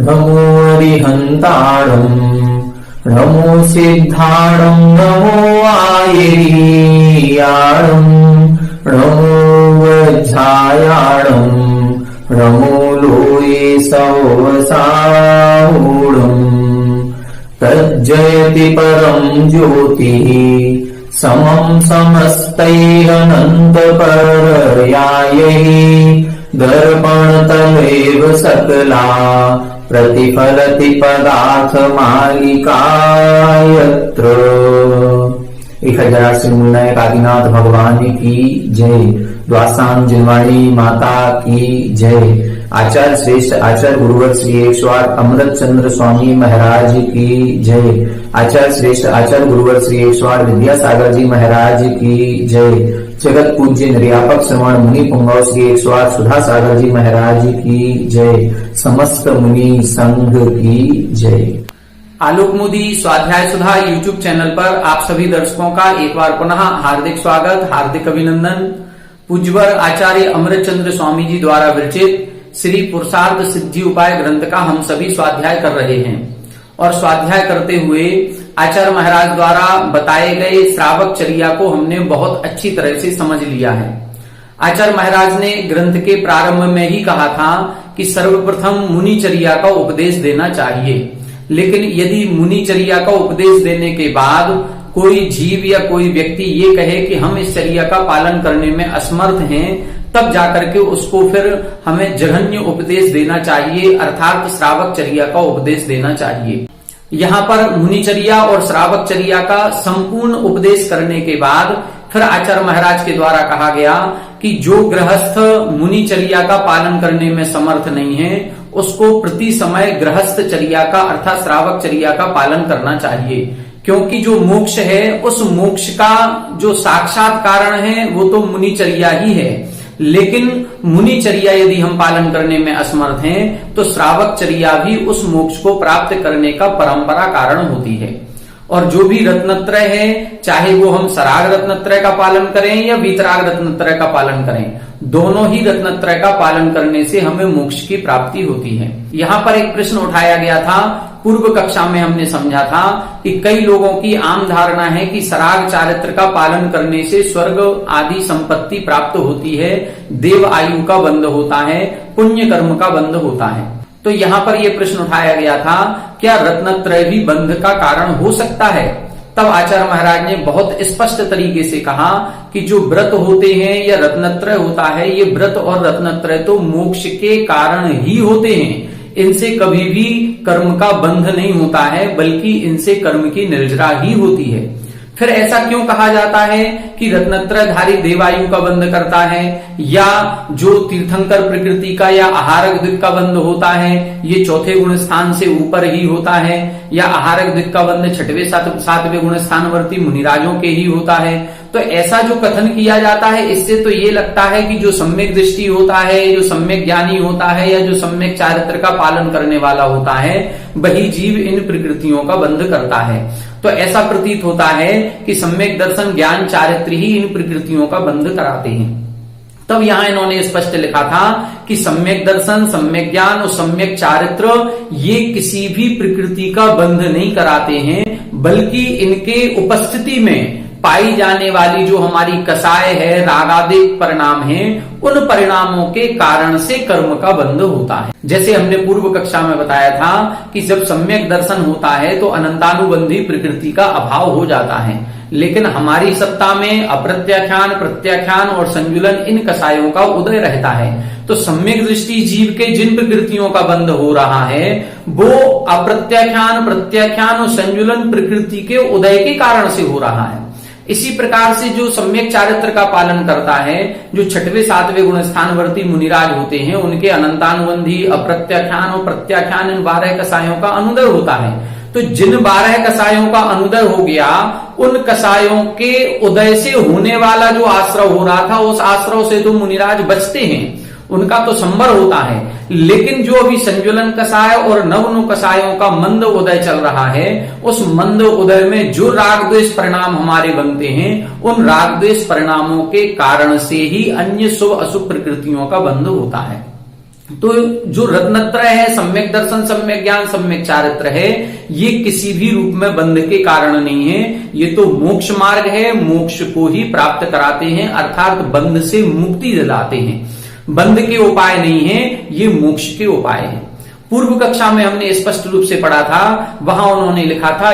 नमो अरिहन्ताणम् नमो सिद्धाणम् नमो आयर्याणम् नमो वज्रायाणम् नमो लोये सवसाहूढम् तज्जयति परम् ज्योतिः समम् समस्तैरनन्तपर्यायैः दर्पणतमेव सकला प्रतिफलति पदार्थमालिका यत्र। 1008 मूलनायक आदिनाथ भगवान की जय। द्वासाम जिनवाणी माता की जय। आचार्य श्रेष्ठ आचार्य गुरुवर श्री 108 अमृत चंद्र स्वामी महाराज की जय। आचार्य श्रेष्ठ आचार्य गुरुवर श्री 108 विद्यासागर जी महाराज की जय। जगत पूज्य निर्यापक श्रवण मुनि पुंगव श्री 108 सुधा सागर जी महाराज की जय। समस्त मुनि संघ की जय। आलोक मोदी स्वाध्याय सुधा यूट्यूब चैनल पर आप सभी दर्शकों का एक बार पुनः हार्दिक स्वागत, हार्दिक अभिनंदन। पूज्यवर आचार्य अमृतचंद्र स्वामी जी द्वारा विरचित श्री पुरुषार्थ सिद्धि उपाय ग्रंथ का हम सभी स्वाध्याय कर रहे हैं और स्वाध्याय करते हुए आचार्य महाराज द्वारा बताए गए श्रावक चर्या को हमने बहुत अच्छी तरह से समझ लिया है। आचार्य महाराज ने ग्रंथ के प्रारंभ में ही कहा था कि सर्वप्रथम मुनिचर्या का उपदेश देना चाहिए, लेकिन यदि मुनिचर्या का उपदेश देने के बाद कोई जीव या कोई व्यक्ति ये कहे कि हम इस चर्या का पालन करने में असमर्थ हैं, तब जाकर के उसको फिर हमें जघन्य उपदेश देना चाहिए, अर्थात श्रावक चर्या का उपदेश देना चाहिए। यहाँ पर मुनिचर्या और श्रावक चर्या का संपूर्ण उपदेश करने के बाद फिर आचार्य महाराज के द्वारा कहा गया कि जो गृहस्थ मुनिचर्या का पालन करने में समर्थ नहीं है, उसको प्रति समय गृहस्थ चर्या का अर्थात श्रावक चर्या का पालन करना चाहिए, क्योंकि जो मोक्ष है उस मोक्ष का जो साक्षात कारण है वो तो मुनिचर्या ही है। लेकिन मुनिचर्या यदि हम पालन करने में असमर्थ हैं तो श्रावक चर्या भी उस मोक्ष को प्राप्त करने का परंपरा कारण होती है। और जो भी रत्नत्रय है, चाहे वो हम सराग रत्नत्रय का पालन करें या वीतराग रत्नत्रय का पालन करें, दोनों ही रत्नत्रय का पालन करने से हमें मोक्ष की प्राप्ति होती है। यहाँ पर एक प्रश्न उठाया गया था, पूर्व कक्षा में हमने समझा था कि कई लोगों की आम धारणा है कि सराग चारित्र का पालन करने से स्वर्ग आदि संपत्ति प्राप्त होती है, देव आयु का बंध होता है, पुण्य कर्म का बंध होता है। तो यहाँ पर यह प्रश्न उठाया गया था, क्या रत्नत्रय भी बंध का कारण हो सकता है? तब आचार्य महाराज ने बहुत स्पष्ट तरीके से कहा कि जो व्रत होते हैं या रत्नत्रय होता है, ये व्रत और रत्नत्रय तो मोक्ष के कारण ही होते हैं, इनसे कभी भी कर्म का बंध नहीं होता है, बल्कि इनसे कर्म की निर्जरा ही होती है। फिर ऐसा क्यों कहा जाता है कि रत्नत्रयधारी देवायु का बंध करता है, या जो तीर्थंकर प्रकृति का या आहारक दिक् का बंध होता है ये चौथे गुण स्थान से ऊपर ही होता है, या आहारक दिक् का बंध छठवें सातवें गुण स्थानवर्ती मुनिराजों के ही होता है। तो ऐसा जो कथन किया जाता है, इससे तो ये लगता है कि जो सम्यक दृष्टि होता है, जो सम्यक ज्ञानी होता है, या जो सम्यक चारित्र का पालन करने वाला होता है, वही जीव इन प्रकृतियों का बंध करता है। तो ऐसा प्रतीत होता है कि सम्यक दर्शन ज्ञान चारित्र ही इन प्रकृतियों का बंध कराते हैं। तब यहाँ इन्होंने स्पष्ट लिखा था कि सम्यक दर्शन, सम्यक ज्ञान और सम्यक चारित्र ये किसी भी प्रकृति का बंध नहीं कराते हैं, बल्कि इनके उपस्थिति में पाई जाने वाली जो हमारी कसाय है, रागादिक परिणाम है, उन परिणामों के कारण से कर्म का बंध होता है। जैसे हमने पूर्व कक्षा में बताया था कि जब सम्यक दर्शन होता है तो अनंतानुबंधी प्रकृति का अभाव हो जाता है, लेकिन हमारी सत्ता में अप्रत्याख्यान, प्रत्याख्यान और संजुलन इन कसायों का उदय रहता है। तो सम्यक दृष्टि जीव के जिन प्रकृतियों का बंध हो रहा है वो अप्रत्याख्यान, प्रत्याख्यान और संजुलन प्रकृति के उदय के कारण से हो रहा है। इसी प्रकार से जो सम्यक चारित्र का पालन करता है, जो छठवें सातवें गुण स्थानवर्ती मुनिराज होते हैं, उनके अनंतानुबंधी, अप्रत्याख्यान और प्रत्याख्यान इन 12 कसायों का अनुदय होता है। तो जिन 12 कसायों का अनुदय हो गया, उन कसायों के उदय से होने वाला जो आश्रव हो रहा था, उस आश्रव से तो मुनिराज बचते हैं, उनका तो संबर होता है। लेकिन जो अभी संजुलन कसाय और नवनु कसायों का मंद उदय चल रहा है, उस मंद उदय में जो राग द्वेष परिणाम हमारे बनते हैं, उन राग द्वेष परिणामों के कारण से ही अन्य शुभ अशुभ प्रकृतियों का बंध होता है। तो जो रत्नत्रय है, सम्यक दर्शन, सम्यक ज्ञान, सम्यक चारित्र है, ये किसी भी रूप में बंध के कारण नहीं है। ये तो मोक्ष मार्ग है, मोक्ष को ही प्राप्त कराते हैं, अर्थात बंध से मुक्ति दिलाते हैं। बंध के उपाय नहीं है, ये मोक्ष के उपाय है। पूर्व कक्षा में हमने स्पष्ट रूप से पढ़ा था, वहां उन्होंने लिखा था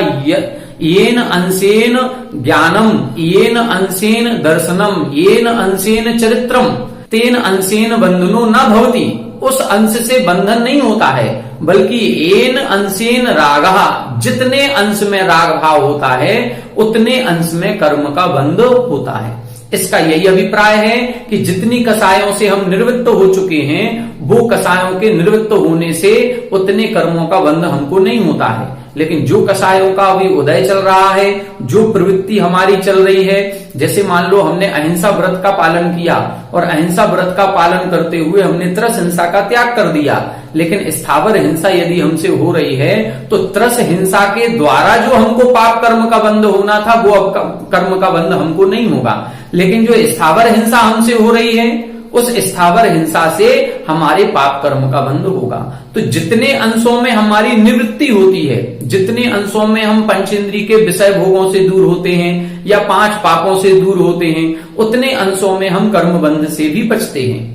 येन अंशेन ज्ञानम, येन अंशेन दर्शनम, येन अंशेन चरित्रम, तेन अंशेन बंधनो न भवति। उस अंश से बंधन नहीं होता है, बल्कि येन अंशेन रागः, जितने अंश में राग भाव होता है उतने अंश में कर्म का बंध होता है। इसका यही अभिप्राय है कि जितनी कसायों से हम निवृत्त हो चुके हैं, वो कसायों के निवृत्त होने से उतने कर्मों का बंध हमको नहीं होता है। लेकिन जो कसायों का अभी उदय चल रहा है, जो प्रवृत्ति हमारी चल रही है, जैसे मान लो हमने अहिंसा व्रत का पालन किया और अहिंसा व्रत का पालन करते हुए हमने त्रस हिंसा का त्याग कर दिया, लेकिन स्थावर हिंसा यदि हमसे हो रही है तो त्रस हिंसा के द्वारा जो हमको पाप कर्म का बंध होना था वो अब कर्म का बंध हमको नहीं होगा। लेकिन जो स्थावर हिंसा हमसे हो रही है उस स्थावर हिंसा से हमारे पाप कर्म का बंध होगा। तो जितने अंशों में हमारी निवृत्ति होती है, जितने अंशों में हम पंचेंद्रिय के विषय भोगों से दूर होते हैं या 5 पापों से दूर होते हैं, उतने अंशों में हम कर्म बंध से भी बचते हैं।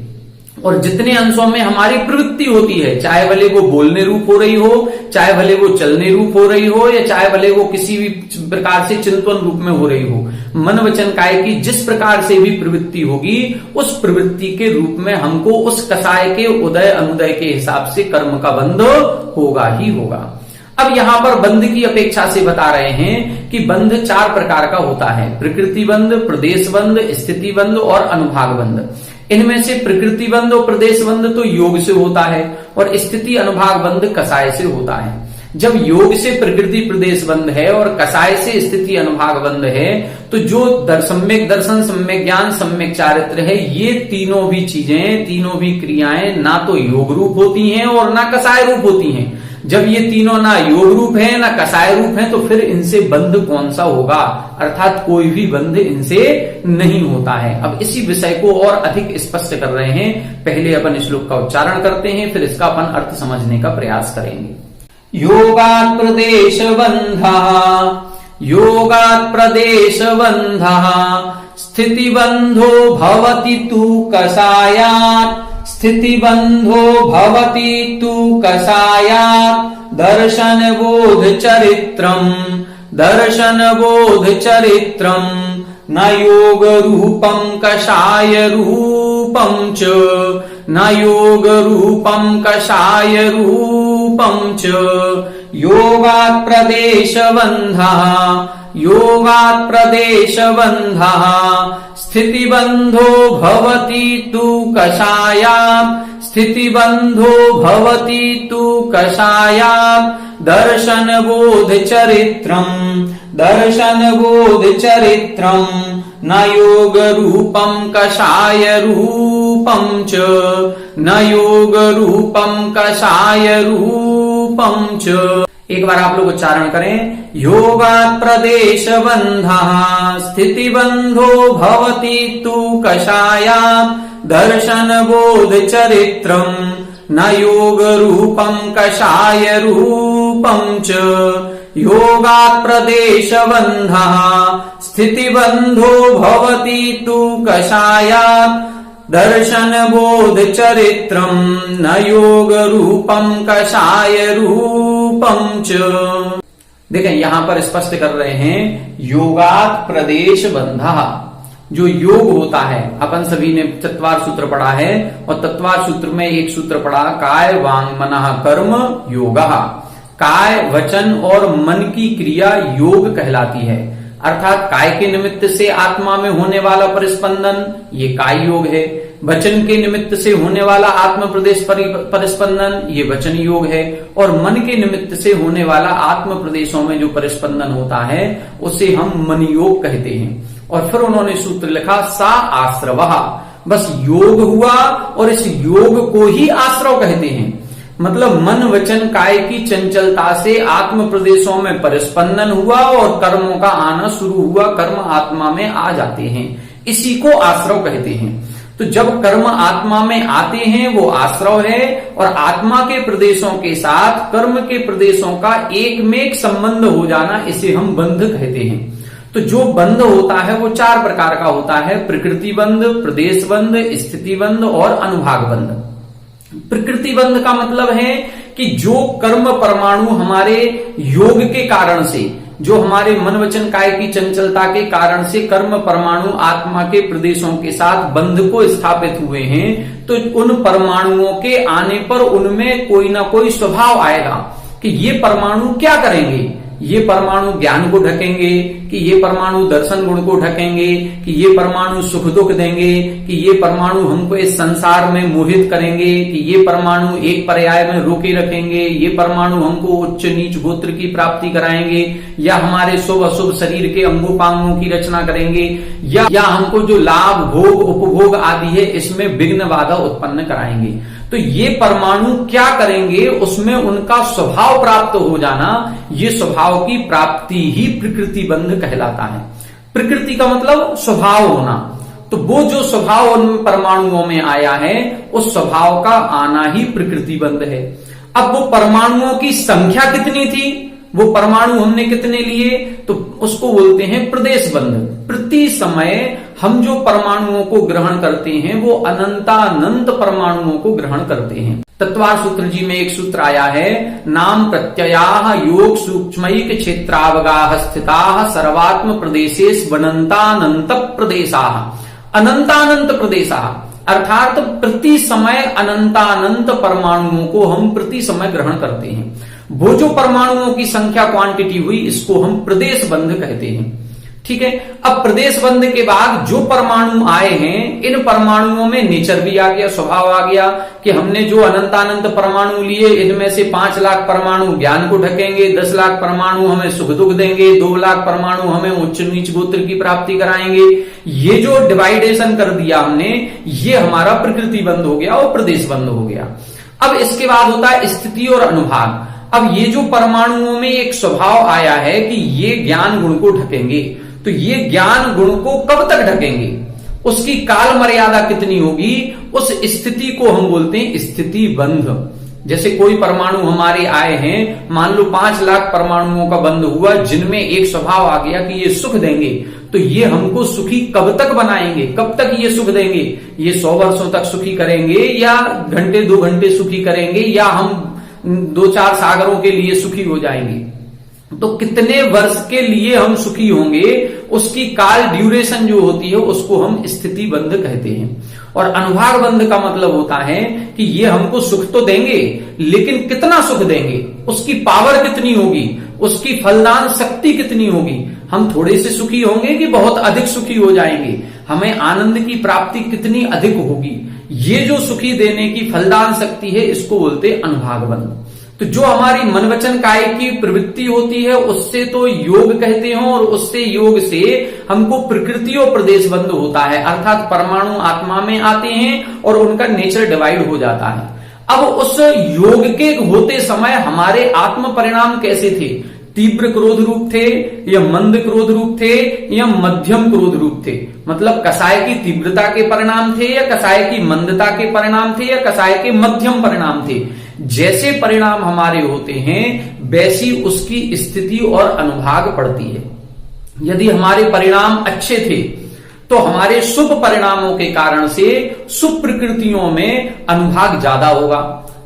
और जितने अंशों में हमारी प्रवृत्ति होती है, चाहे भले वो बोलने रूप हो रही हो, चाहे भले वो चलने रूप हो रही हो, या चाहे भले वो किसी भी प्रकार से चिंतन रूप में हो रही हो, मन वचन काय की जिस प्रकार से भी प्रवृत्ति होगी, उस प्रवृत्ति के रूप में हमको उस कसाय के उदय अनुदय के हिसाब से कर्म का बंध होगा ही होगा। अब यहां पर बंध की अपेक्षा से बता रहे हैं कि बंध 4 प्रकार का होता है, प्रकृति बंध, प्रदेश बंध, स्थिति बंध और अनुभाग बंध। इनमें से प्रकृति बंध और प्रदेश बंध तो योग से होता है और स्थिति अनुभाग बंध कसाय से होता है। जब योग से प्रकृति प्रदेश बंध है और कसाय से स्थिति अनुभाग बंध है, तो जो सम्यक दर्शन, सम्यक ज्ञान, सम्यक चारित्र है, ये तीनों भी चीजें, तीनों भी क्रियाएं ना तो योग रूप होती हैं और ना कसाय रूप होती हैं। जब ये तीनों ना योग रूप है ना कसाय रूप है, तो फिर इनसे बंध कौन सा होगा, अर्थात कोई भी बंध इनसे नहीं होता है। अब इसी विषय को और अधिक स्पष्ट कर रहे हैं। पहले अपन श्लोक का उच्चारण करते हैं, फिर इसका अपन अर्थ समझने का प्रयास करेंगे। योगात् प्रदेश बंधः, योगात् प्रदेश बंधः, स्थिति बंधो भवति तु कसायात्, स्थिति बंधो भवति तु कसायात्, दर्शन बोध चरित्रम, दर्शन बोध चरित्रम, न योग रूपम कषाय रूपम च, न योग रूपम कषाय रूपम च, योगात् प्रदेश बंधः, योगात् प्रदेश बंधः, स्थिति बंधो भवति तु कषायात्, स्थिति बंधो भवति तु कषायात्, दर्शन बोध चरित्रम, दर्शन बोध चरित्रम, न योग रूपम कषाय रूपम च, न योग रूपम कषाय रूपम च। एक बार आप लोग उच्चारण करें। योगात् प्रदेश बंधः, स्थिति बंधो भवति तु कषायात्, दर्शन बोध चरित्रम, न योग रूपम कषाय रूपम च, योगात् प्रदेश बंधः, स्थिति बंधो भवति तु कषायात्, दर्शन बोध चरित्रम, न योग रूपम कषाय रूपम च। देखें यहां पर स्पष्ट कर रहे हैं, योगात् प्रदेश बंधः, जो योग होता है, अपन सभी ने चत्वार सूत्र पढ़ा है और तत्वार सूत्र में एक सूत्र पढ़ा, काय वांग मनः कर्म योगः। काय, वचन और मन की क्रिया योग कहलाती है, अर्थात काय के निमित्त से आत्मा में होने वाला परिस्पंदन ये काय योग है, वचन के निमित्त से होने वाला आत्म प्रदेश परिस्पंदन ये वचन योग है, और मन के निमित्त से होने वाला आत्म प्रदेशों में जो परिस्पंदन होता है उसे हम मन योग कहते हैं। और फिर उन्होंने सूत्र लिखा, सा आश्रवः, बस योग हुआ और इस योग को ही आश्रव कहते हैं। मतलब मन वचन काय की चंचलता से आत्म प्रदेशों में परिस्पंदन हुआ और कर्मों का आना शुरू हुआ, कर्म आत्मा में आ जाते हैं, इसी को आश्रव कहते हैं। तो जब कर्म आत्मा में आते हैं वो आश्रव है, और आत्मा के प्रदेशों के साथ कर्म के प्रदेशों का एक में एक संबंध हो जाना, इसे हम बंध कहते हैं। तो जो बंध होता है वो 4 प्रकार का होता है: प्रकृति बंध, प्रदेश बंध, स्थिति बंध और अनुभाग बंध। प्रकृति बंध का मतलब है कि जो कर्म परमाणु हमारे योग के कारण से, जो हमारे मन वचन काय की चंचलता के कारण से कर्म परमाणु आत्मा के प्रदेशों के साथ बंध को स्थापित हुए हैं, तो उन परमाणुओं के आने पर उनमें कोई ना कोई स्वभाव आएगा कि ये परमाणु क्या करेंगे। ये परमाणु ज्ञान को ढकेंगे, कि ये परमाणु दर्शन गुण को ढकेंगे, कि ये परमाणु सुख दुख देंगे, कि ये परमाणु हमको इस संसार में मोहित करेंगे, कि ये परमाणु एक पर्याय में रोके रखेंगे, ये परमाणु हमको उच्च नीच गोत्र की प्राप्ति कराएंगे, या हमारे शुभ अशुभ शरीर के अंगोपांगों की रचना करेंगे, या हमको जो लाभ भोग उपभोग आदि है इसमें विघ्न बाधा उत्पन्न कराएंगे। तो ये परमाणु क्या करेंगे, उसमें उनका स्वभाव प्राप्त हो जाना, ये स्वभाव की प्राप्ति ही प्रकृति बंध कहलाता है। प्रकृति का मतलब स्वभाव होना। तो वो जो स्वभाव उन परमाणुओं में आया है, उस स्वभाव का आना ही प्रकृति बंध है। अब वो परमाणुओं की संख्या कितनी थी, वो परमाणु हमने कितने लिए, तो उसको बोलते हैं प्रदेश बंध। प्रति समय हम जो परमाणुओं को ग्रहण करते हैं वो अनंतानंत परमाणुओं को ग्रहण करते हैं। तत्वार सूत्र जी में एक सूत्र आया है, नाम प्रत्ययाः योग सूक्ष्मैक क्षेत्रावगाः स्थिताः सर्वात्म प्रदेशेष अनंतानंत प्रदेशाः। अनंतानंत प्रदेशाः अर्थात प्रति समय अनंतानंत परमाणुओं को हम प्रति समय ग्रहण करते हैं। वो जो परमाणुओं की संख्या क्वांटिटी हुई, इसको हम प्रदेश बंध कहते हैं। ठीक है। अब प्रदेश बंध के बाद जो परमाणु आए हैं, इन परमाणुओं में नेचर भी आ गया, स्वभाव आ गया कि हमने जो अनंतानंत परमाणु लिए, इनमें से 5 लाख परमाणु ज्ञान को ढकेंगे, 10 लाख परमाणु हमें सुख दुख देंगे, 2 लाख परमाणु हमें उच्च नीच गोत्र की प्राप्ति कराएंगे। ये जो डिवाइडेशन कर दिया हमने, ये हमारा प्रकृति बंध हो गया और प्रदेश बंध हो गया। अब इसके बाद होता है स्थिति और अनुभाग। अब ये जो परमाणुओं में एक स्वभाव आया है कि ये ज्ञान गुण को ढकेंगे, तो ये ज्ञान गुण को कब तक ढकेंगे, उसकी काल मर्यादा कितनी होगी, उस स्थिति को हम बोलते हैं स्थिति बंध। जैसे कोई परमाणु हमारे आए हैं, मान लो 5 लाख परमाणुओं का बंध हुआ, जिनमें एक स्वभाव आ गया कि ये सुख देंगे, तो ये हमको सुखी कब तक बनाएंगे, कब तक ये सुख देंगे, ये 100 वर्षों तक सुखी करेंगे, या घंटे 2 घंटे सुखी करेंगे, या हम 2-4 सागरों के लिए सुखी हो जाएंगे। तो कितने वर्ष के लिए हम सुखी होंगे, उसकी काल ड्यूरेशन जो होती है उसको हम स्थिति बंध कहते हैं। और अनुभाग बंध का मतलब होता है कि ये हमको सुख तो देंगे, लेकिन कितना सुख देंगे, उसकी पावर कितनी होगी, उसकी फलदान शक्ति कितनी होगी। हम थोड़े से सुखी होंगे कि बहुत अधिक सुखी हो जाएंगे, हमें आनंद की प्राप्ति कितनी अधिक होगी, ये जो सुखी देने की फलदान शक्ति है, इसको बोलते अनुभाग बंध। तो जो हमारी मन वचन काय की प्रवृत्ति होती है, उससे तो योग कहते हैं, और उससे योग से हमको प्रकृति और प्रदेश बंध होता है, अर्थात परमाणु आत्मा में आते हैं और उनका नेचर डिवाइड हो जाता है। अब उस योग के होते समय हमारे आत्म परिणाम कैसे थे, तीव्र क्रोध रूप थे, या मंद क्रोध रूप थे, या मध्यम क्रोध रूप थे। मतलब कसाय की तीव्रता के परिणाम थे, या कसाय की मंदता के परिणाम थे, या कसाय के मध्यम परिणाम थे। जैसे परिणाम हमारे होते हैं, वैसी उसकी स्थिति और अनुभाग पड़ती है। यदि हमारे परिणाम अच्छे थे, तो हमारे शुभ परिणामों के कारण से शुभ प्रकृतियों में अनुभाग ज्यादा होगा,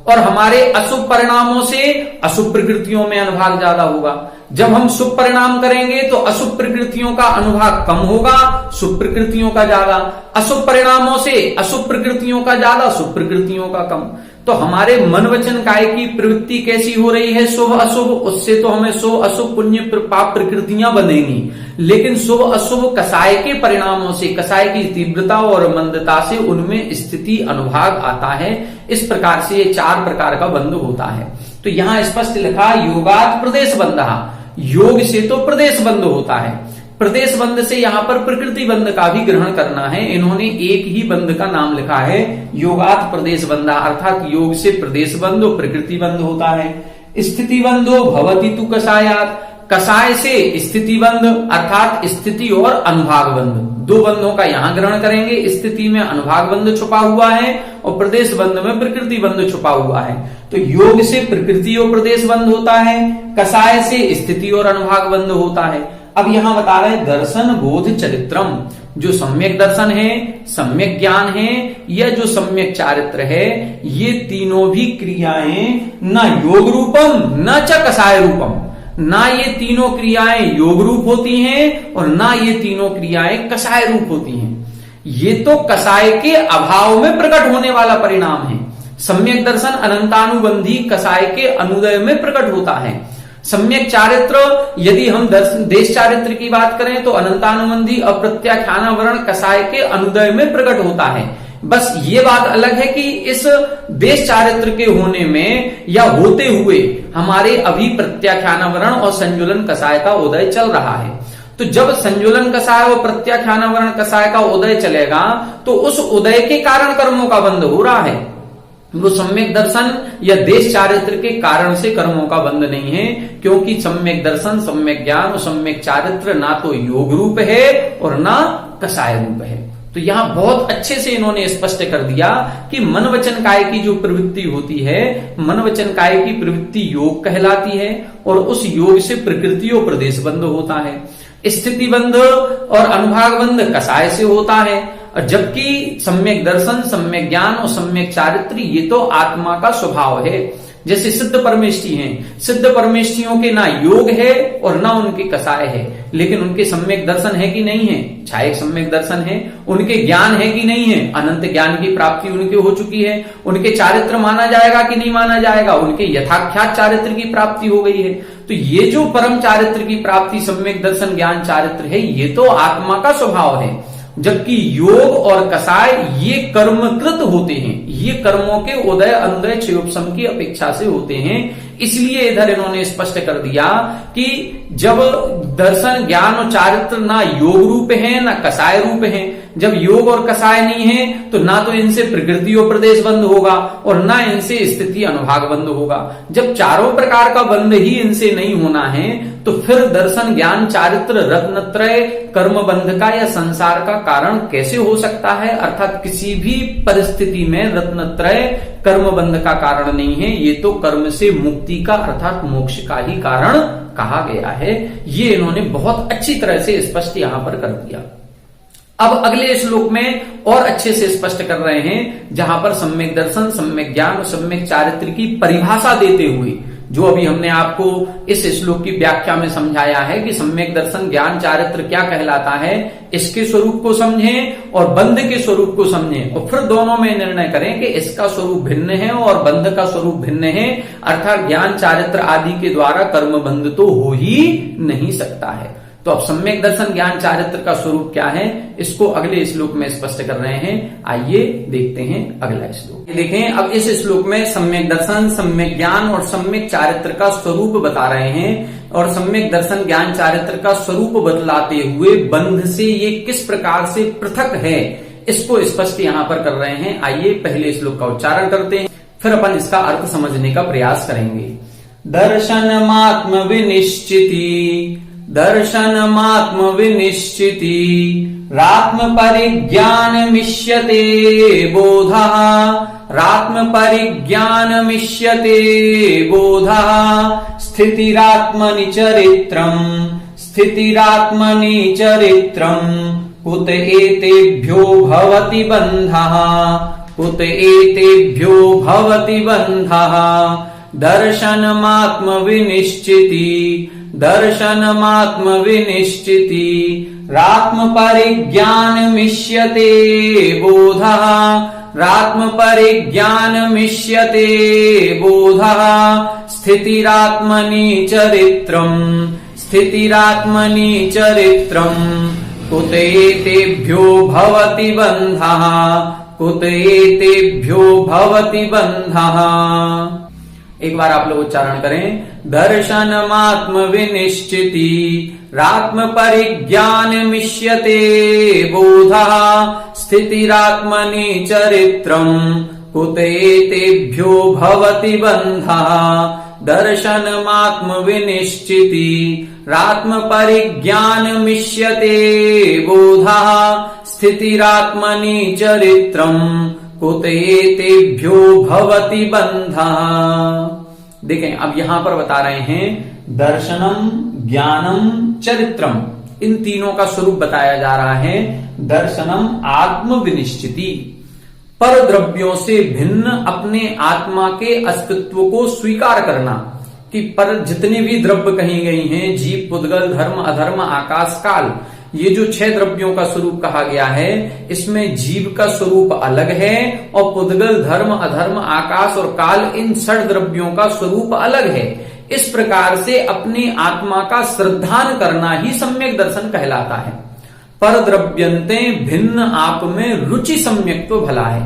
और हमारे अशुभ परिणामों से अशुभ प्रकृतियों में अनुभाग ज्यादा होगा। जब हम शुभ परिणाम करेंगे तो अशुभ प्रकृतियों का अनुभाग कम होगा, शुभ प्रकृतियों का ज्यादा। अशुभ परिणामों से अशुभ प्रकृतियों का ज्यादा, शुभ प्रकृतियों का कम। तो हमारे मन वचन काय की प्रवृत्ति कैसी हो रही है, शुभ अशुभ, उससे तो हमें शुभ अशुभ पुण्य पाप प्रकृतियां बनेंगी, लेकिन शुभ अशुभ कसाय के परिणामों से, कसाय की तीव्रता और मंदता से उनमें स्थिति अनुभाग आता है। इस प्रकार से ये 4 प्रकार का बंध होता है। तो यहां स्पष्ट लिखा योगात् प्रदेश बंधः, योग से तो प्रदेश बंध होता है, प्रदेश बंध से यहां पर प्रकृति बंध का भी ग्रहण करना है। इन्होंने एक ही बंध का नाम लिखा है योगात् प्रदेश बंधः, अर्थात योग से प्रदेश बंध और प्रकृति बंध होता है। स्थिति बंधो भवति तु कसायात्, कसाय से स्थिति बंध अर्थात स्थिति और अनुभाग बंध, दो बंधों का यहां ग्रहण करेंगे। स्थिति में अनुभाग बंध छुपा हुआ है और प्रदेश बंध में प्रकृति बंध छुपा हुआ है। तो योग से प्रकृति और प्रदेश बंध होता है, कसाय से स्थिति और अनुभाग बंध होता है। अब यहां बता रहे दर्शन बोध चरित्रम, जो सम्यक दर्शन है, सम्यक ज्ञान है या जो सम्यक चारित्र है, ये तीनों भी क्रियाएं न योग रूपम न च कसाय रूपम, ना ये तीनों क्रियाएं योग रूप होती हैं और ना ये तीनों क्रियाएं कसाय रूप होती हैं। ये तो कसाय के अभाव में प्रकट होने वाला परिणाम है। सम्यक दर्शन अनंतानुबंधी कसाय के अनुदय में प्रकट होता है। सम्यक चारित्र, यदि हम देश चारित्र की बात करें तो अनंतानुबंधी अप्रत्याख्यानावरण कसाय के अनुदय में प्रकट होता है। बस ये बात अलग है कि इस देश चारित्र के होने में या होते हुए हमारे अभी प्रत्याख्यानावरण और संजुलन कसाय का उदय चल रहा है। तो जब संजुलन कसाय और प्रत्याख्यानावरण कसाय का उदय चलेगा तो उस उदय के कारण कर्मों का बंध हो रहा है। वो सम्यक दर्शन या देश चारित्र के कारण से कर्मों का बंध नहीं है, क्योंकि सम्यक दर्शन, सम्यक ज्ञान और सम्यक चारित्र ना तो योग रूप है और ना कसाय रूप है। तो यहां बहुत अच्छे से इन्होंने स्पष्ट कर दिया कि मन वचन काय की जो प्रवृत्ति होती है, मन वचन काय की प्रवृत्ति योग कहलाती है और उस योग से प्रकृति और प्रदेश बंध होता है। स्थिति बंध और अनुभाग बंध कसाय से होता है, और जबकि सम्यक दर्शन, सम्यक ज्ञान और सम्यक चारित्र ये तो आत्मा का स्वभाव है। जैसे सिद्ध परमेष्ठी हैं, सिद्ध परमेष्ठियों के ना योग है और ना उनके कसाय है, लेकिन उनके सम्यक दर्शन है कि नहीं है, छायक सम्यक दर्शन है। उनके ज्ञान है कि नहीं है, अनंत ज्ञान की प्राप्ति उनके हो चुकी है। उनके चारित्र माना जाएगा कि नहीं माना जाएगा, उनके यथाख्यात चारित्र की प्राप्ति हो गई है। तो ये जो परम चारित्र की प्राप्ति सम्यक दर्शन ज्ञान चारित्र है, ये तो आत्मा का स्वभाव है। जबकि योग और कसाय ये कर्मकृत होते हैं, ये कर्मों के उदय अनुदय क्षयोपशम की अपेक्षा से होते हैं। इसलिए इधर इन्होंने स्पष्ट कर दिया कि जब दर्शन ज्ञान और चारित्र ना योग रूप है ना कसाय रूप है, जब योग और कसाय नहीं है तो ना तो इनसे प्रकृति और प्रदेश बंध होगा और ना इनसे स्थिति अनुभाग बंध होगा। जब चारों प्रकार का बंध ही इनसे नहीं होना है तो फिर दर्शन ज्ञान चारित्र रत्नत्रय कर्म बंध का या संसार का कारण कैसे हो सकता है। अर्थात किसी भी परिस्थिति में रत्नत्रय कर्म बंध का कारण नहीं है, ये तो कर्म से मुक्ति का अर्थात मोक्ष का ही कारण कहा गया है। ये इन्होंने बहुत अच्छी तरह से स्पष्ट यहां पर कर दिया। अब अगले श्लोक में और अच्छे से स्पष्ट कर रहे हैं, जहां पर सम्यक दर्शन, सम्यक ज्ञान और सम्यक चारित्र की परिभाषा देते हुए, जो अभी हमने आपको इस श्लोक की व्याख्या में समझाया है कि सम्यक दर्शन ज्ञान चारित्र क्या कहलाता है, इसके स्वरूप को समझें और बंध के स्वरूप को समझें और फिर दोनों में निर्णय करें कि इसका स्वरूप भिन्न है और बंध का स्वरूप भिन्न है। अर्थात ज्ञान चारित्र आदि के द्वारा कर्म बंध तो हो ही नहीं सकता है। तो अब सम्यक दर्शन ज्ञान चारित्र का स्वरूप क्या है, इसको अगले श्लोक में स्पष्ट कर रहे हैं। आइए देखते हैं अगला श्लोक। देखें, अब इस श्लोक में सम्यक दर्शन, सम्यक ज्ञान और सम्यक चारित्र का स्वरूप बता रहे हैं और सम्यक दर्शन ज्ञान चारित्र का स्वरूप बतलाते हुए बंध से ये किस प्रकार से पृथक है, इसको स्पष्ट यहाँ पर कर रहे हैं। आइए पहले श्लोक का उच्चारण करते हैं, फिर अपन इसका अर्थ समझने का प्रयास करेंगे। दर्शनमात्म विनिश्चिति, दर्शनमात्म विनिश्चिति, रात्म परिज्ञान मिष्यते बोधः, रात्म परिज्ञान मिष्यते बोधः, स्थितिरात्मनि चरित्रम्, स्थितिरात्मनि चरित्रम्, कुत एतेभ्यो भवति बन्धः, कुत एतेभ्यो भवति बन्धः। दर्शनमात्म विनिश्चिति, दर्शनमात्म विनिश्चिति, रात्म परिज्ञान मिष्यते बोधः, रात्म परिज्ञान मिष्यते बोधः, स्थितिरात्मनि चरित्रम्, स्थितिरात्मनि चरित्रम्, कुत एतेभ्यो भवति बन्धः, कुत एतेभ्यो भवति बन्धः। एक बार आप लोग उच्चारण करें। दर्शनमात्म विनिश्चिति, रात्म परिज्ञान मिष्यते बोधः, स्थितिरात्मनि चरित्रम्, कुत एतेभ्यो भवति बन्धः, दर्शनमात्म विनिश्चिति रात्म परिज्ञानमिष्यते बोधः स्थितिरात्मनि चरित्रम् कुत एतेभ्यो भवति बंधः। देखें, अब यहां पर बता रहे हैं दर्शनम, ज्ञानम, चरित्रम, इन तीनों का स्वरूप बताया जा रहा है। दर्शनम आत्म विनिश्चिति, पर द्रव्यों से भिन्न अपने आत्मा के अस्तित्व को स्वीकार करना कि पर जितने भी द्रव्य कही गई हैं, जीव, पुद्गल, धर्म, अधर्म, आकाश, काल, ये जो 6 द्रव्यों का स्वरूप कहा गया है, इसमें जीव का स्वरूप अलग है और पुद्गल, धर्म, अधर्म, आकाश और काल, इन 6 द्रव्यों का स्वरूप अलग है। इस प्रकार से अपनी आत्मा का श्रद्धान करना ही सम्यक दर्शन कहलाता है। पर द्रव्यंते भिन्न आप में रुचि सम्यक तो भला है।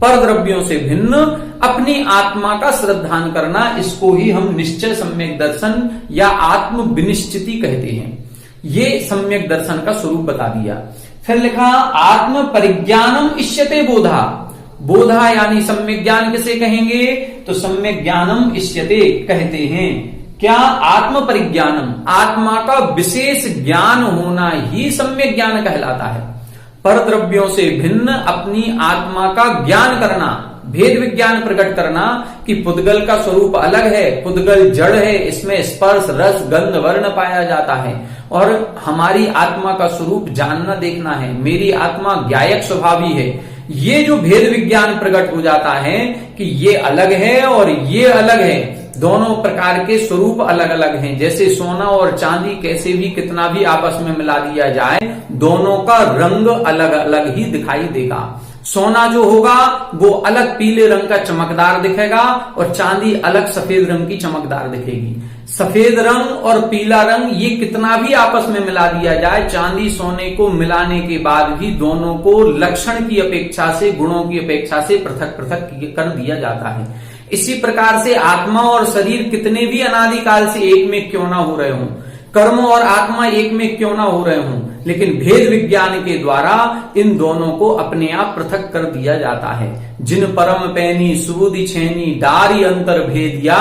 पर द्रव्यों से भिन्न अपनी आत्मा का श्रद्धान करना, इसको ही हम निश्चय सम्यक दर्शन या आत्म विनिश्चिति कहते हैं। ये सम्यक दर्शन का स्वरूप बता दिया। फिर लिखा आत्म परिज्ञानम इष्यते बोधा। बोधा यानी सम्यक ज्ञान किसे कहेंगे? तो सम्यक ज्ञानम इष्यते कहते हैं क्या? आत्म परिज्ञानम, आत्मा का विशेष ज्ञान होना ही सम्यक ज्ञान कहलाता है। पर द्रव्यों से भिन्न अपनी आत्मा का ज्ञान करना, भेद विज्ञान प्रकट करना कि पुद्गल का स्वरूप अलग है, पुद्गल जड़ है, इसमें स्पर्श, रस, गंध, वर्ण पाया जाता है, और हमारी आत्मा का स्वरूप जानना देखना है, मेरी आत्मा ज्ञायक स्वभावी है। ये जो भेद विज्ञान प्रकट हो जाता है कि ये अलग है और ये अलग है, दोनों प्रकार के स्वरूप अलग अलग हैं। जैसे सोना और चांदी कैसे भी कितना भी आपस में मिला दिया जाए, दोनों का रंग अलग अलग ही दिखाई देगा। सोना जो होगा वो अलग पीले रंग का चमकदार दिखेगा और चांदी अलग सफेद रंग की चमकदार दिखेगी। सफेद रंग और पीला रंग ये कितना भी आपस में मिला दिया जाए, चांदी सोने को मिलाने के बाद भी दोनों को लक्षण की अपेक्षा से, गुणों की अपेक्षा से पृथक पृथक कर दिया जाता है। इसी प्रकार से आत्मा और शरीर कितने भी अनादिकाल से एक में क्यों ना हो रहे हों, कर्म और आत्मा एक में क्यों ना हो रहे हों, लेकिन भेद विज्ञान के द्वारा इन दोनों को अपने आप पृथक कर दिया जाता है। जिन परम पैनी सुबुधि छेनी डारी अंतर भेदिया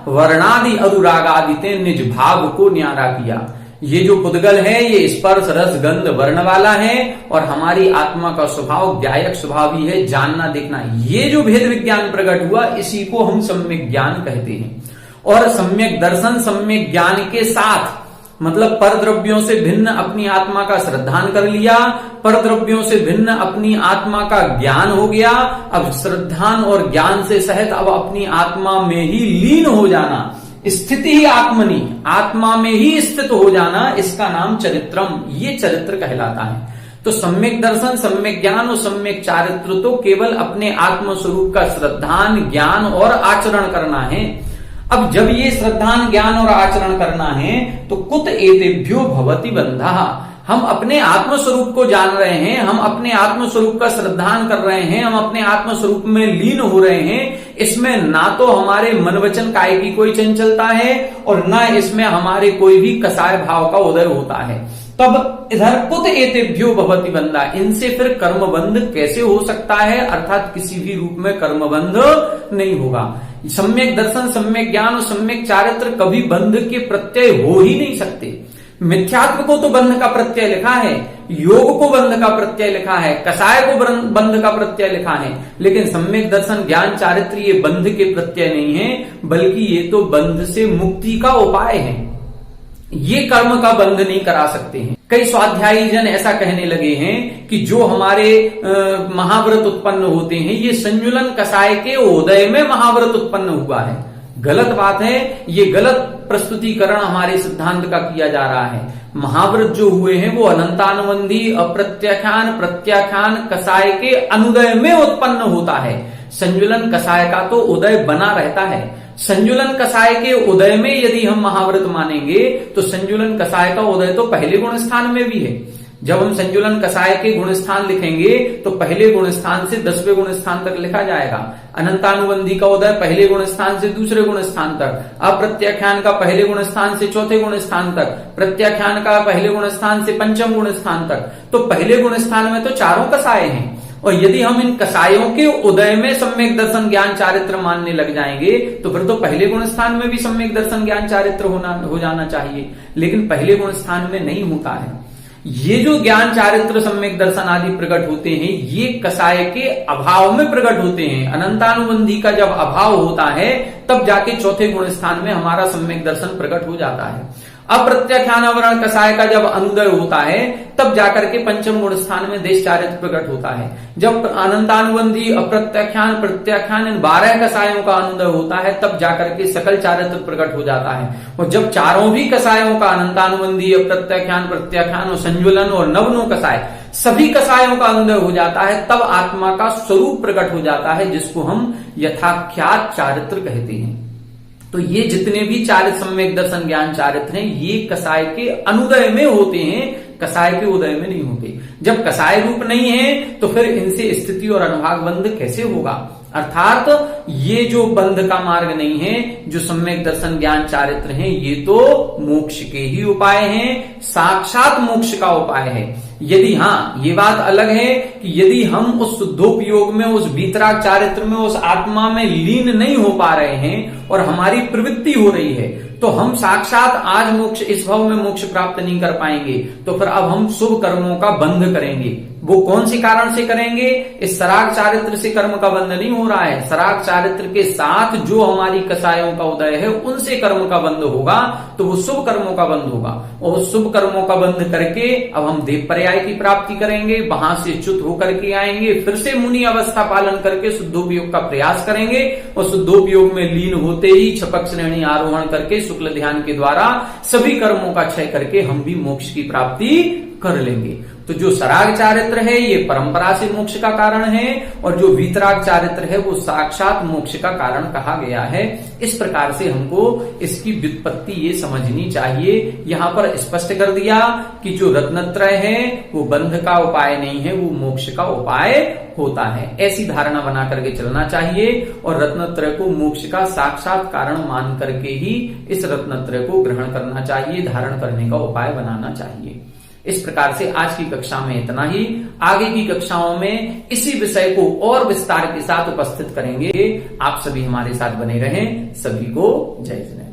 वर्णादि अनुरागादि ते निज भाव को न्यारा किया। ये जो पुद्गल है ये स्पर्श, रस, गंध, वर्ण वाला है और हमारी आत्मा का स्वभाव ज्ञायक स्वभावी है, जानना देखना। ये जो भेद विज्ञान प्रकट हुआ इसी को हम सम्यक ज्ञान कहते हैं। और सम्यक दर्शन सम्यक ज्ञान के साथ मतलब पर द्रव्यों से भिन्न अपनी आत्मा का श्रद्धान कर लिया, पर द्रव्यों से भिन्न अपनी आत्मा का ज्ञान हो गया। अब श्रद्धान और ज्ञान से सहित अब अपनी आत्मा में ही लीन हो जाना, स्थिति ही आत्मनि, आत्मा में ही स्थित हो जाना, इसका नाम चरित्रम, ये चरित्र कहलाता है। तो सम्यक दर्शन, सम्यक ज्ञान और सम्यक चारित्र तो केवल अपने आत्म स्वरूप का श्रद्धान, ज्ञान और आचरण करना है। अब जब ये श्रद्धान, ज्ञान और आचरण करना है तो कुत एतेभ्यो भवति बंधः। हम अपने आत्म स्वरूप को जान रहे हैं, हम अपने आत्म स्वरूप का श्रद्धान कर रहे हैं, हम अपने आत्म स्वरूप में लीन हो रहे हैं। इसमें ना तो हमारे मन वचन काय की कोई चंचलता है और ना इसमें हमारे कोई भी कसाय भाव का उदय होता है। तब इधर कुत एतेभ्यो भवति बंधा, इनसे फिर कर्मबंध कैसे हो सकता है? अर्थात किसी भी रूप में कर्मबंध नहीं होगा। सम्यक दर्शन, सम्यक ज्ञान और सम्यक चारित्र कभी बंध के प्रत्यय हो ही नहीं सकते। मिथ्यात्व को तो बंध का प्रत्यय लिखा है, योग को बंध का प्रत्यय लिखा है, कसाय को बंध का प्रत्यय लिखा है, लेकिन सम्यक दर्शन, ज्ञान, चारित्र ये बंध के प्रत्यय नहीं है, बल्कि ये तो बंध से मुक्ति का उपाय है। ये कर्म का बंध नहीं करा सकते हैं। कई स्वाध्यायी जन ऐसा कहने लगे हैं कि जो हमारे महाव्रत उत्पन्न होते हैं ये संजुलन कसाय के उदय में महाव्रत उत्पन्न हुआ है। गलत बात है, ये गलत प्रस्तुतिकरण हमारे सिद्धांत का किया जा रहा है। महाव्रत जो हुए हैं वो अनंतानुबंधी, अप्रत्याख्यान, प्रत्याख्यान कसाय के अनुदय में उत्पन्न होता है। संजुलन कसाय का तो उदय बना रहता है। संजुलन कसाय के उदय में यदि हम महाव्रत मानेंगे तो संजुलन कसाय का उदय तो पहले गुण स्थान में भी है। जब हम संजुलन कसाय के गुण स्थान लिखेंगे तो पहले गुण स्थान से 10वें गुण स्थान तक लिखा जाएगा। अनंतानुबंधी का उदय पहले गुण स्थान से दूसरे गुण स्थान तक, अप्रत्याख्यान का पहले गुण स्थान से चौथे गुण स्थान तक, प्रत्याख्यान का पहले गुण स्थान से पंचम गुण स्थान तक। तो पहले गुण स्थान में तो चारों कसाय हैं और यदि हम इन कसायों के उदय में सम्यक दर्शन ज्ञान चारित्र मानने लग जाएंगे तो फिर तो पहले गुण स्थान में भी सम्यक दर्शन ज्ञान चारित्र हो जाना चाहिए, लेकिन पहले गुण स्थान में नहीं होता है। ये जो ज्ञान चारित्र सम्यक दर्शन आदि प्रकट होते हैं, ये कसाय के अभाव में प्रकट होते हैं। अनंतानुबंधी का जब अभाव होता है तब जाके चौथे गुण स्थान में हमारा सम्यक दर्शन प्रकट हो जाता है। अप्रत्याख्यान आवरण कसाय का जब अनुदय होता है तब जाकर के पंचम गुण स्थान में देश चारित्र प्रकट होता है। जब अनंतानुबंधी, अप्रत्याख्यान, प्रत्याख्यान इन 12 कसायों का अनुदय होता है तब जाकर के सकल चारित्र प्रकट हो जाता है। और जब चारों भी कसायों का, अनंतानुबंधी, अप्रत्याख्यान, प्रत्याख्यान और संज्वलन और नवनो कसाय, सभी कसायों का अनुदय हो जाता है, तब आत्मा का स्वरूप प्रकट हो जाता है, जिसको हम यथाख्यात चारित्र कहते हैं। तो ये जितने भी चारित्र सम्यक दर्शन ज्ञान चारित्र हैं, ये कसाय के अनुदय में होते हैं, कसाय के उदय में नहीं होते। जब कसाय रूप नहीं है तो फिर इनसे स्थिति और अनुभाग बंध कैसे होगा? अर्थात ये जो बंध का मार्ग नहीं है, जो सम्यक दर्शन ज्ञान चारित्र हैं, ये तो मोक्ष के ही उपाय हैं, साक्षात मोक्ष का उपाय है। यदि हाँ, ये बात अलग है कि यदि हम उस शुद्धोपयोग में, उस वीतराग चारित्र में, उस आत्मा में लीन नहीं हो पा रहे हैं और हमारी प्रवृत्ति हो रही है, तो हम साक्षात आज मोक्ष, इस भाव में मोक्ष प्राप्त नहीं कर पाएंगे। तो फिर अब हम शुभ कर्मों का बंध करेंगे। वो कौन सी कारण से करेंगे? इस सराग चारित्र से कर्म का बंध नहीं हो रहा है। सराग चारित्र के साथ जो हमारी कसायों का उदय है, उनसे कर्म का बंध होगा, तो वो शुभ कर्मों का बंध होगा। और उस शुभ कर्मों का बंध करके अब हम देव पर्याय की प्राप्ति करेंगे, वहां से च्युत होकर के आएंगे, फिर से मुनि अवस्था पालन करके शुद्धोपयोग का प्रयास करेंगे और शुद्धोपयोग में लीन होते ही छपक श्रेणी आरोहण करके शुक्ल ध्यान के द्वारा सभी कर्मों का क्षय करके हम भी मोक्ष की प्राप्ति कर लेंगे। तो जो सराग चारित्र है ये परंपरा से मोक्ष का कारण है, और जो वीतराग चारित्र है वो साक्षात मोक्ष का कारण कहा गया है। इस प्रकार से हमको इसकी व्युत्पत्ति ये समझनी चाहिए। यहाँ पर स्पष्ट कर दिया कि जो रत्नत्रय है वो बंध का उपाय नहीं है, वो मोक्ष का उपाय होता है। ऐसी धारणा बना करके चलना चाहिए और रत्नत्रय को मोक्ष का साक्षात कारण मान करके ही इस रत्नत्रय को ग्रहण करना चाहिए, धारण करने का उपाय बनाना चाहिए। इस प्रकार से आज की कक्षा में इतना ही। आगे की कक्षाओं में इसी विषय को और विस्तार के साथ उपस्थित करेंगे। आप सभी हमारे साथ बने रहें। सभी को जय जय।